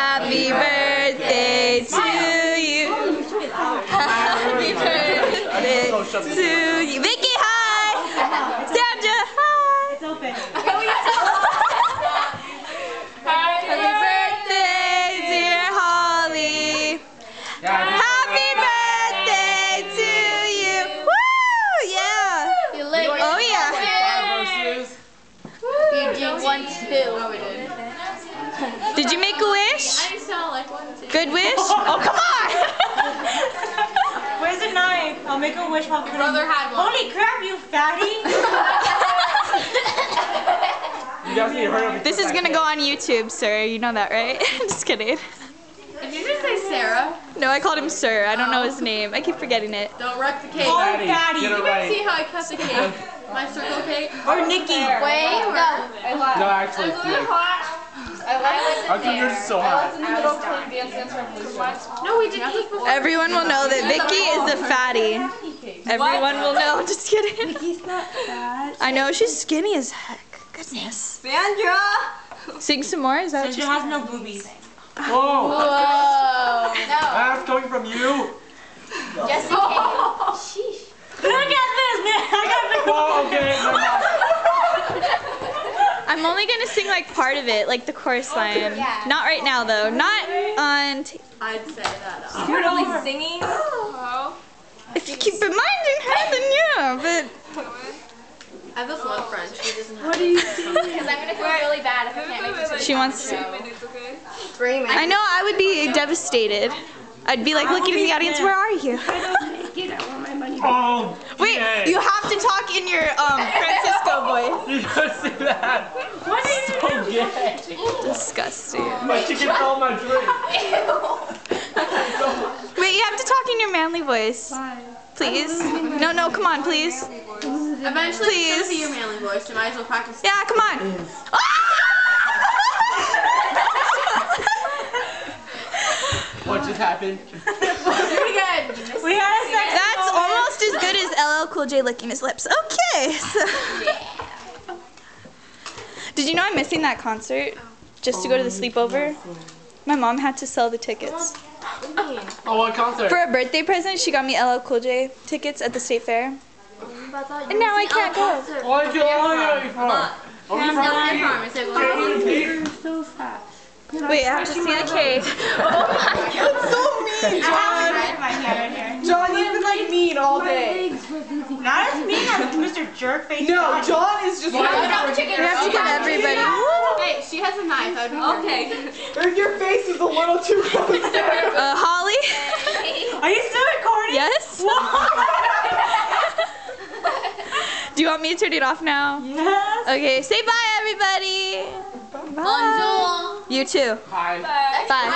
Happy birthday to you. Happy birthday to you. Vicky, hi. Sandra, hi. It's open. Happy birthday, dear Holly. Happy birthday to you. Woo! Yeah. Oh yeah. You did 1, 2. Did you make a wish? I saw like 1, 2. Good wish? Oh, come on! Where's the knife? I'll make a wish while Brother had one. Holy crap, you fatty! You guys need to hurry up. This is gonna go on YouTube, sir. You know that, right? Just kidding. Did you just say Sarah? No, I called him sir. I don't know his name. I keep forgetting it. Don't wreck the cake. Oh, Fatty, fatty! get it You right. see how I cut the cake? My circle cake? Or Nikki! Wait, no. No, actually, it's me. How come yours is so hot? No, we did eat before. Everyone will know that Vicky is a fatty. Everyone will know. Just kidding. Vicky's not fat. I know, she's skinny as heck. Goodness. Sandra! Sing some more? Is that what Sandra you has no boobies. Whoa! Whoa. That's coming from you. Just in case. Sheesh. Look at this, man! I got the Oh, okay. Never mind. I'm only gonna sing like part of it, like the chorus line. Yeah. Not right now though. Not on. I'd say that. You're really singing? If you keep reminding her, then yeah. But I have this one friend. She doesn't have. What are you singing? Because I'm gonna feel really bad if I can't make it. she wants to. Screaming. I know I would be devastated. I'd be like looking in the audience. Where are you? Oh, Wait, yay. you have to talk in your Francisco voice. You guys see that? What are you So gay. Disgusting. My chicken fell in my drink. Wait, you have to talk in your manly voice. Please. No, come on, please. Eventually, Please. it's gonna be your manly voice. You might as well practice. Yeah, come on. What just happened? Pretty good. We had a sex That's moment. almost as good as LL Cool J licking his lips. Okay. So. Did you know I'm missing that concert just to go to the sleepover? My mom had to sell the tickets. Oh, what concert? For a birthday present, she got me LL Cool J tickets at the state fair. And now I can't go. Why did you only for? Are we Is it going So fat. Wait, I have to see the cake. So mean, John. my hand right here. John, you've been like mean all day. Not as mean as Mr. Jerkface. No, John is just We have to give everybody. Hey, she has a knife. That would be okay. Your face is a little too close. Holly? Are you still recording? Yes? Do you want me to turn it off now? Yes. Okay, say bye, everybody. Bye. Bonjour. You too. Hi. Bye. Bye.